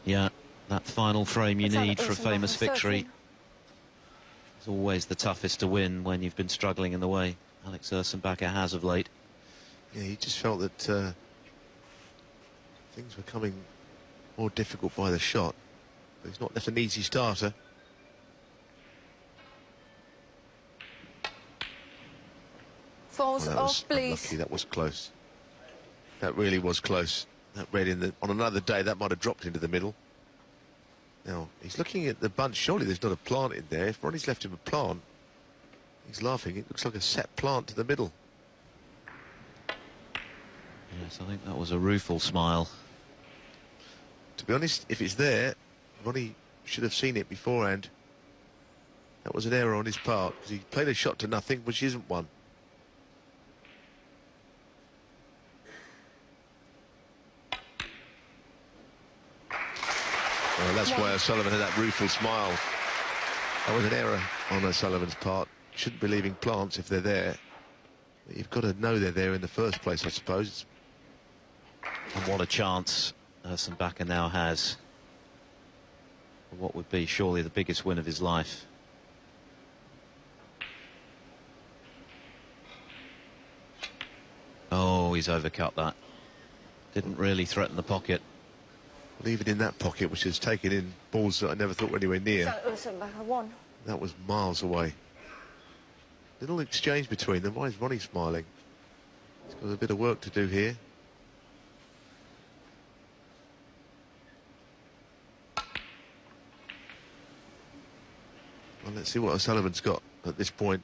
Yeah, that final frame you need for a famous victory. It's always the toughest to win when you've been struggling in the way Alex Ursenbacher has of late. Yeah, he just felt that things were coming more difficult by the shot. But he's not left an easy starter. Falls off, please. Unlucky. That was close. That really was close. That red on another day, that might have dropped into the middle. Now, he's looking at the bunch. Surely there's not a plant in there. If Ronnie's left him a plant, he's laughing. It looks like a set plant to the middle. Yes, I think that was a rueful smile. To be honest, if it's there, Ronnie should have seen it beforehand. That was an error on his part, because he played a shot to nothing, which isn't one. Well, that's why O'Sullivan had that rueful smile. That was an error on O'Sullivan's part. Shouldn't be leaving plants if they're there. But you've got to know they're there in the first place, I suppose. And what a chance Ursenbacher now has for what would be surely the biggest win of his life. Oh, he's overcut that. Didn't really threaten the pocket. Well, even in that pocket, which has taken in balls that I never thought were anywhere near. That was miles away. Little exchange between them. Why is Ronnie smiling? He's got a bit of work to do here. Well, let's see what O'Sullivan's got at this point.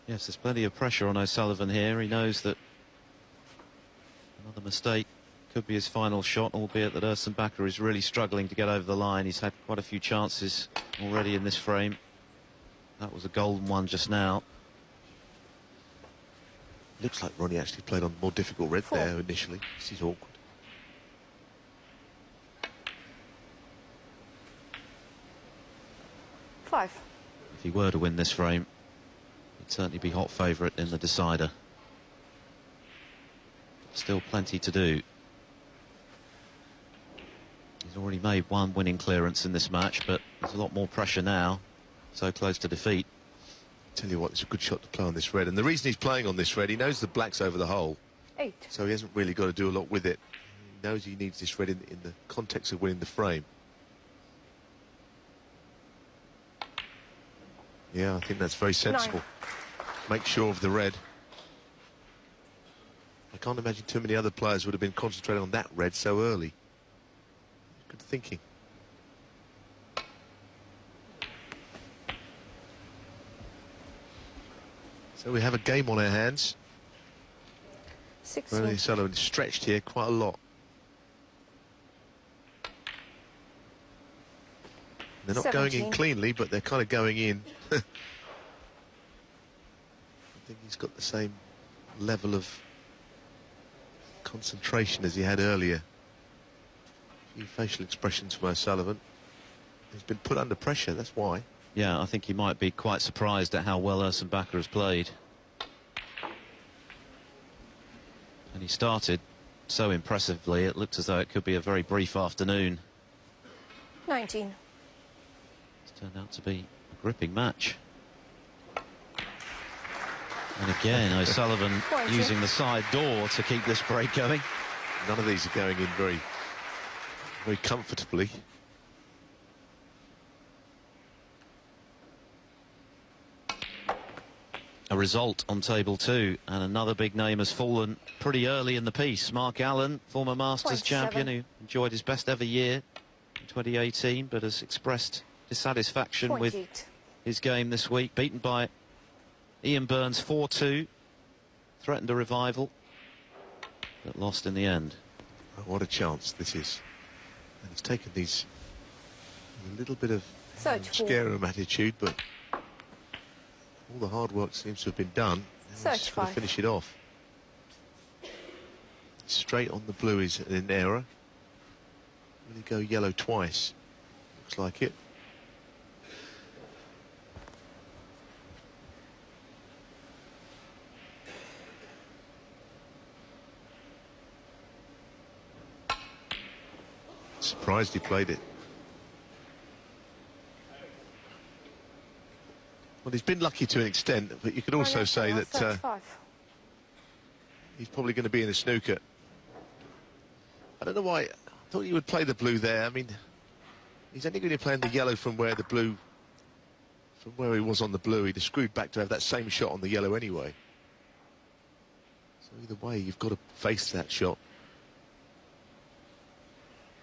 Yes, there's plenty of pressure on O'Sullivan here. He knows that another mistake could be his final shot, albeit that Ursenbacher is really struggling to get over the line. He's had quite a few chances already in this frame. That was a golden one just now. Looks like Ronnie actually played on more difficult red there initially. This is awkward. If he were to win this frame, he'd certainly be hot favourite in the decider. Still plenty to do. He's already made one winning clearance in this match, but there's a lot more pressure now. So close to defeat. Tell you what, it's a good shot to play on this red. And the reason he's playing on this red, he knows the black's over the hole. 8. So he hasn't really got to do a lot with it. He knows he needs this red in the context of winning the frame. Yeah, I think that's very sensible. 9. Make sure of the red. I can't imagine too many other players would have been concentrating on that red so early. Good thinking. So we have a game on our hands. 16. Ronnie O'Sullivan stretched here quite a lot. They're not 17. going in cleanly, but they're kind of going in. I think he's got the same level of concentration as he had earlier. A few facial expressions from O'Sullivan. He's been put under pressure, that's why. Yeah, I think he might be quite surprised at how well Ursenbacher has played. And he started so impressively, it looked as though it could be a very brief afternoon. 19. It's turned out to be a gripping match. And again, O'Sullivan using the side door to keep this break going. None of these are going in very comfortably. A result on table 2, and another big name has fallen pretty early in the piece. Mark Allen, former Masters champion, who enjoyed his best ever year in 2018, but has expressed dissatisfaction with his game this week. Beaten by Ian Burns 4-2, threatened a revival, but lost in the end. Oh, what a chance this is. And it's taken these a little bit of scare him attitude, but all the hard work seems to have been done. Now he's just got to finish it off. Straight on the blue is an error. Really go yellow twice. Looks like it. Surprised he played it. Well, he's been lucky to an extent, but you could also say that he's probably going to be in a snooker. I don't know why. I thought he would play the blue there. I mean, he's only going to be playing the yellow from where the blue, from where he was on the blue. He'd have screwed back to have that same shot on the yellow anyway. So either way, you've got to face that shot.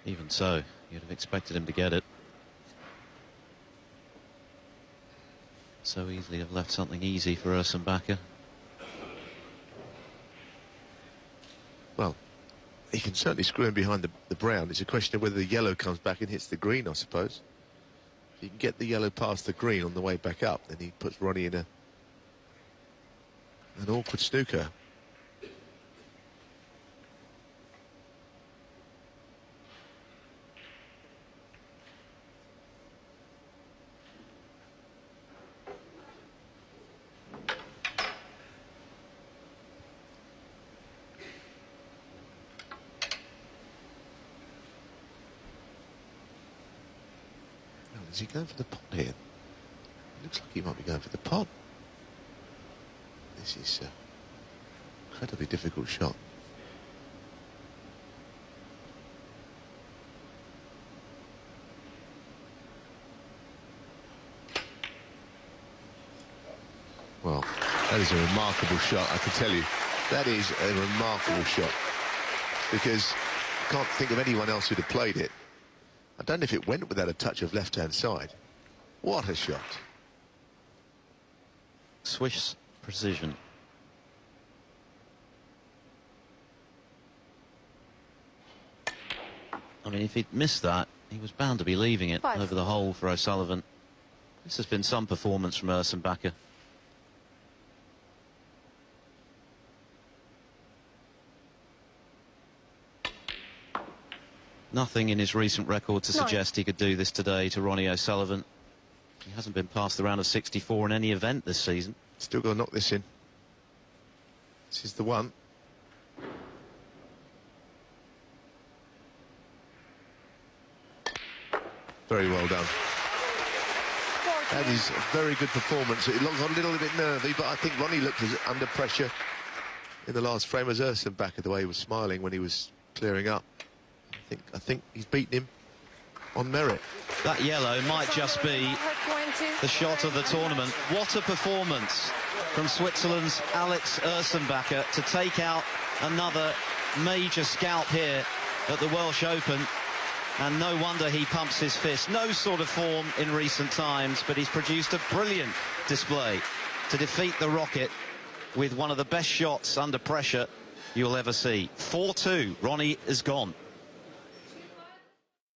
Even so, you'd have expected him to get it. So easily have left something easy for Ersenbacher. Well, he can certainly screw him behind the brown. It's a question of whether the yellow comes back and hits the green, I suppose. If you can get the yellow past the green on the way back up, then he puts Ronnie in an awkward snooker. Is he going for the pot here? It looks like he might be going for the pot. This is an incredibly difficult shot. Well, that is a remarkable shot, I can tell you. That is a remarkable shot. Because I can't think of anyone else who'd have played it. I don't know if it went without a touch of left-hand side. What a shot. Swiss precision. I mean, if he'd missed that, he was bound to be leaving it over the hole for O'Sullivan. This has been some performance from Ersenbacher. Nothing in his recent record to suggest he could do this today to Ronnie O'Sullivan. He hasn't been past the round of 64 in any event this season. Still got to knock this in. This is the one. Very well done. That is a very good performance. It looks a little bit nervy, but I think Ronnie looked under pressure in the last frame as Ersenbacher, the way he was smiling when he was clearing up. I think he's beaten him on merit. That yellow might just be the shot of the tournament. What a performance from Switzerland's Alex Ersenbacher to take out another major scalp here at the Welsh Open. And no wonder he pumps his fist. No sort of form in recent times, but he's produced a brilliant display to defeat the Rocket with one of the best shots under pressure you'll ever see. 4-2, Ronnie is gone.